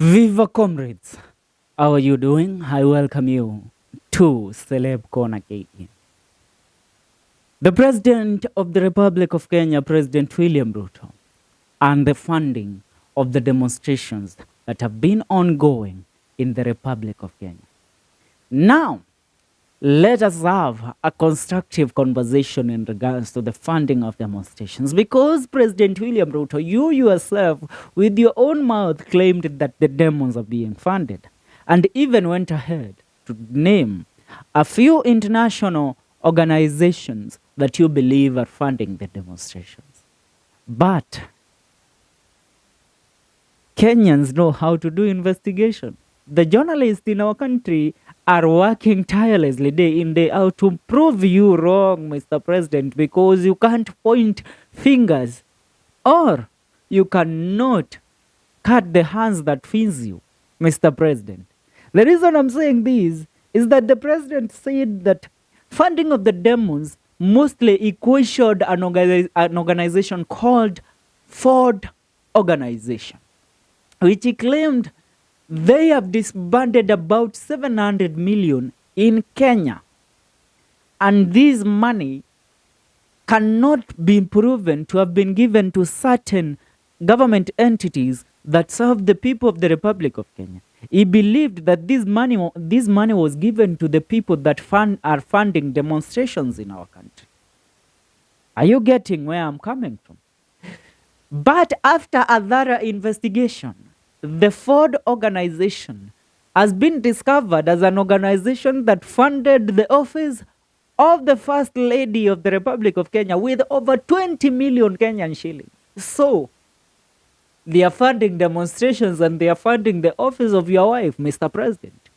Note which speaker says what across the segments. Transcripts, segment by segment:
Speaker 1: Viva comrades, how are you doing? I welcome you to Celeb Corner KE. The President of the Republic of Kenya, President William Ruto, and the funding of the demonstrations that have been ongoing in the Republic of Kenya. Now, let us have a constructive conversation in regards to the funding of demonstrations, because President William Ruto, you yourself, with your own mouth, claimed that the demos are being funded, and even went ahead to name a few international organizations that you believe are funding the demonstrations. But Kenyans know how to do investigation. The journalists in our country are working tirelessly day in, day out to prove you wrong, Mr. President, because you can't point fingers or you cannot cut the hands that feeds you, Mr. President. The reason I'm saying this is that the president said that funding of the demos mostly equated an organization called Ford Organization, which he claimed they have disbanded about 700 million in Kenya. And this money cannot be proven to have been given to certain government entities that serve the people of the Republic of Kenya. He believed that this money was given to the people that are funding demonstrations in our country. Are you getting where I'm coming from? But after a thorough investigation, the Ford Organization has been discovered as an organization that funded the office of the First Lady of the Republic of Kenya with over 20 million Kenyan shillings. So, they are funding demonstrations and they are funding the office of your wife, Mr. President.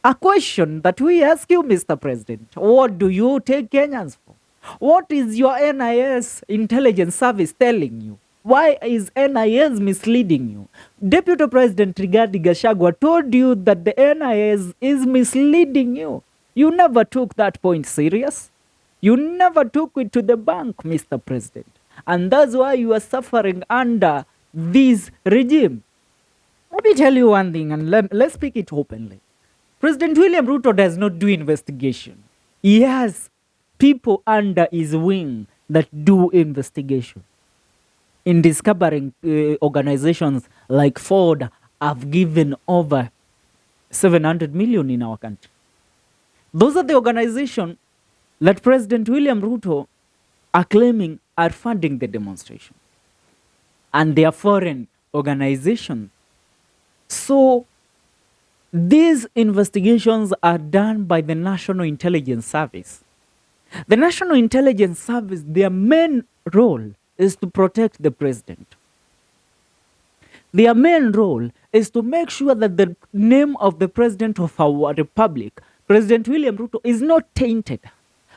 Speaker 1: A question that we ask you, Mr. President, what do you take Kenyans for? What is your NIS intelligence service telling you? Why is NIS misleading you? Deputy President Rigathi Gachagua told you that the NIS is misleading you. You never took that point serious. You never took it to the bank, Mr. President. And that's why you are suffering under this regime. Let me tell you one thing, and let's speak it openly. President William Ruto does not do investigation. He has people under his wing that do investigation. In discovering organizations like Ford have given over 700 million in our country. Those are the organizations that President William Ruto are claiming are funding the demonstration. And they are foreign organizations. So these investigations are done by the National Intelligence Service. The National Intelligence Service, their main role is to protect the president. Their main role is to make sure that the name of the president of our republic, President William Ruto, is not tainted.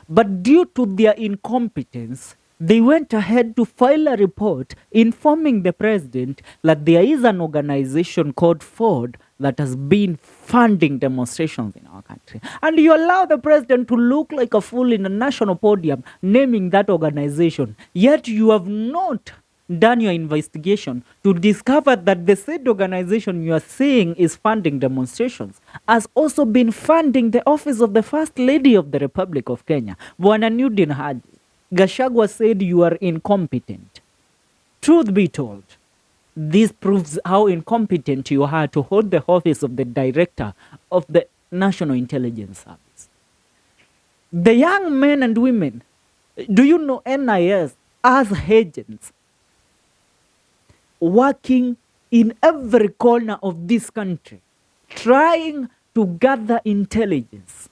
Speaker 1: But due to their incompetence, they went ahead to file a report informing the president that there is an organization called Ford that has been funding demonstrations in our country. And you allow the president to look like a fool in a national podium naming that organization. Yet you have not done your investigation to discover that the said organization you are saying is funding demonstrations has also been funding the office of the First Lady of the Republic of Kenya, Bwana Nudin Haji. Gachagua said you are incompetent. Truth be told, this proves how incompetent you are to hold the office of the director of the National Intelligence Service. The young men and women, do you know NIS as agents working in every corner of this country, trying to gather intelligence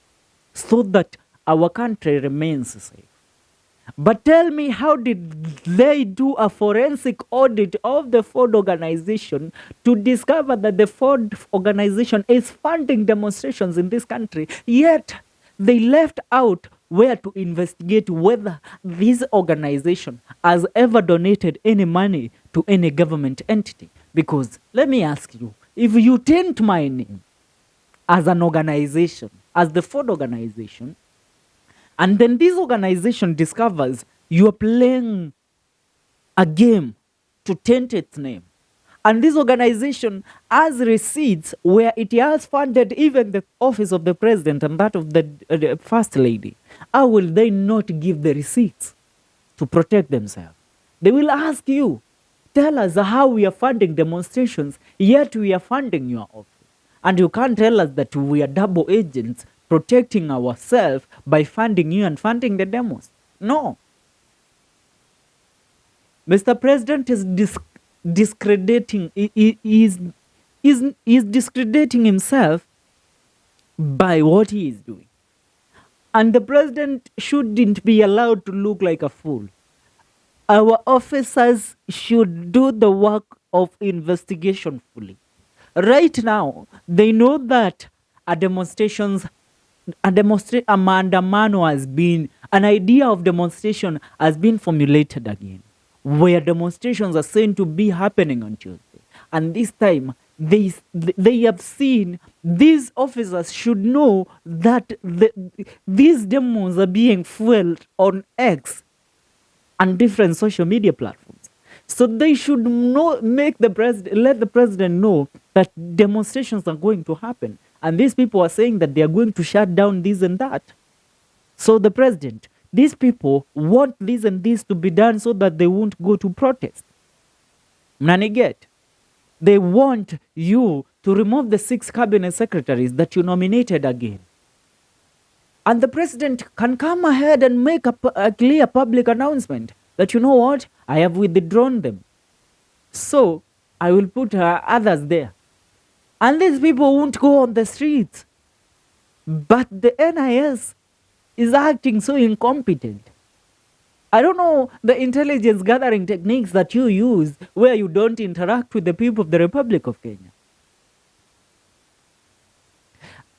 Speaker 1: so that our country remains safe? But tell me, how did they do a forensic audit of the Ford organization to discover that the Ford organization is funding demonstrations in this country, yet they left out where to investigate whether this organization has ever donated any money to any government entity? Because let me ask you, if you taint my name as an organization, as the Ford organization, and then this organization discovers you are playing a game to taint its name, And this organization has receipts where it has funded even the office of the president and that of the first lady. How will they not give the receipts to protect themselves? They will ask you, tell us how we are funding demonstrations, yet we are funding your office. And you can't tell us that we are double agents protecting ourselves by funding you and funding the demos. No. Mr. President is discrediting discrediting himself by what he is doing. And the president shouldn't be allowed to look like a fool. Our officers should do the work of investigation fully. Right now, they know that a Maandamano has been, an idea of demonstration has been formulated again, where demonstrations are said to be happening on Tuesday. And this time, they have seen, these officers should know that these demos are being fueled on X and different social media platforms. So they should let the president know that demonstrations are going to happen. And these people are saying that they are going to shut down this and that. So the president, these people want this and this to be done so that they won't go to protest. Mnaniget. They want you to remove the 6 cabinet secretaries that you nominated again. And the president can come ahead and make a clear public announcement that, you know what, I have withdrawn them. So I will put others there. And these people won't go on the streets. But the NIS is acting so incompetent. I don't know the intelligence gathering techniques that you use where you don't interact with the people of the Republic of Kenya.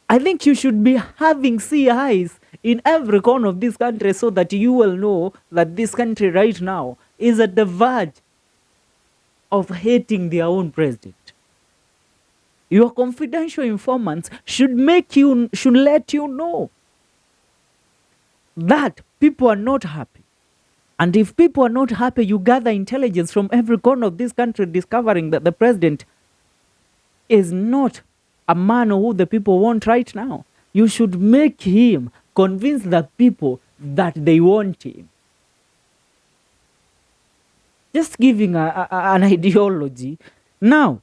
Speaker 1: I think you should be having CIs in every corner of this country so that you will know that this country right now is at the verge of hating their own president. Your confidential informants should let you know that people are not happy. And if people are not happy, you gather intelligence from every corner of this country discovering that the president is not a man who the people want right now. You should make him convince the people that they want him. Just giving an ideology. Now,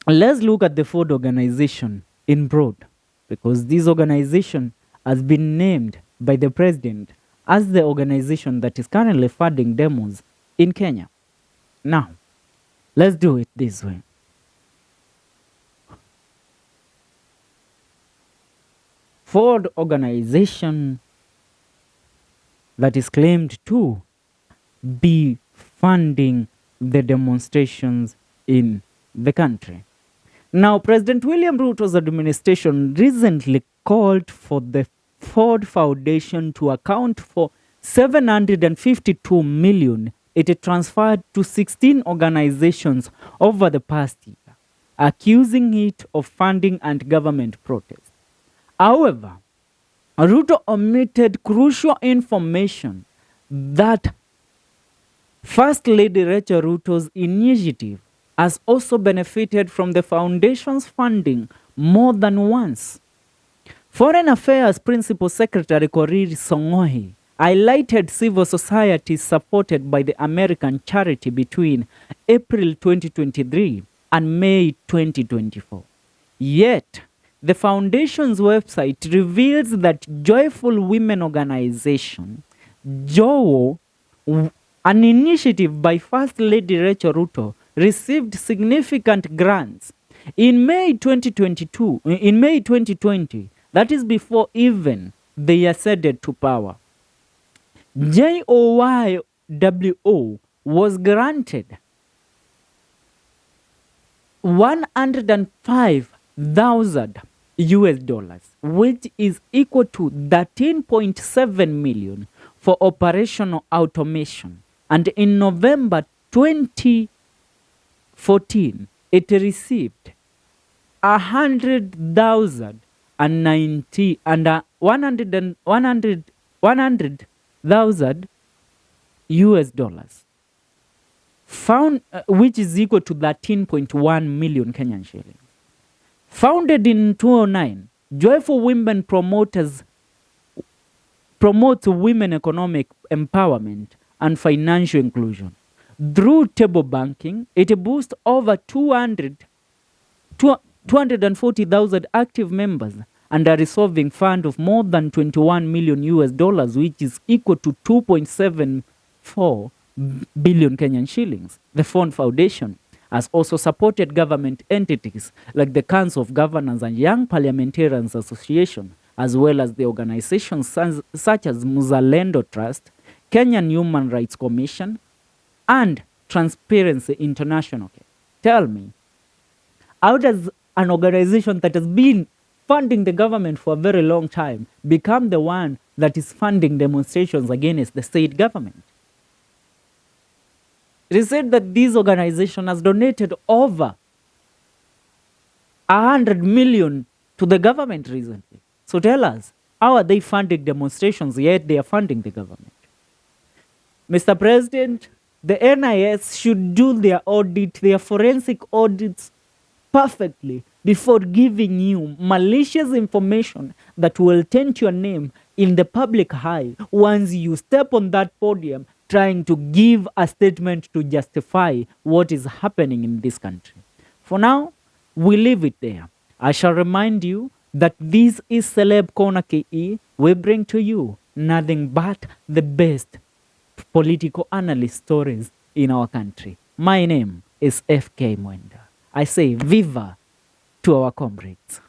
Speaker 1: let's look at the Ford organization in broad, because this organization has been named by the president as the organization that is currently funding demos in Kenya. Now, let's do it this way. Ford organization that is claimed to be funding the demonstrations in the country. Now, President William Ruto's administration recently called for the Ford Foundation to account for 752 million it transferred to 16 organizations over the past year, accusing it of funding anti-government protests. However, Ruto omitted crucial information that First Lady Rachel Ruto's initiative has also benefited from the foundation's funding more than once. Foreign Affairs Principal Secretary Korir Song'ohi highlighted civil society supported by the American charity between April 2023 and May 2024. Yet, the foundation's website reveals that Joyful Women Organization, JOWO, an initiative by First Lady Rachel Ruto, received significant grants. In May 2020, that is before even they ascended to power, JOYWO was granted 105,000 US dollars, which is equal to 13.7 million for operational automation. And in November 2014, it received 100,000 US dollars. which is equal to 13.1 million Kenyan shillings. Founded in 2009, Joyful Women promotes women economic empowerment and financial inclusion. Through table banking, it boasts over 240,000 active members and a resolving fund of more than 21 million US dollars, which is equal to 2.74 billion Kenyan shillings. The Fund Foundation has also supported government entities like the Council of Governors and Young Parliamentarians Association, as well as the organizations such as Muzalendo Trust, Kenyan Human Rights Commission, and Transparency International. Tell me, how does an organization that has been funding the government for a very long time become the one that is funding demonstrations against the state government? It is said that this organization has donated over 100 million to the government recently. So tell us, how are they funding demonstrations yet they are funding the government? Mr. President, the NIS should do their audit, their forensic audits perfectly before giving you malicious information that will taint your name in the public eye once you step on that podium trying to give a statement to justify what is happening in this country. For now, we leave it there. I shall remind you that this is Celeb Corner KE. We bring to you nothing but the best political analyst stories in our country. My name is FK Mwenda. I say viva to our comrades.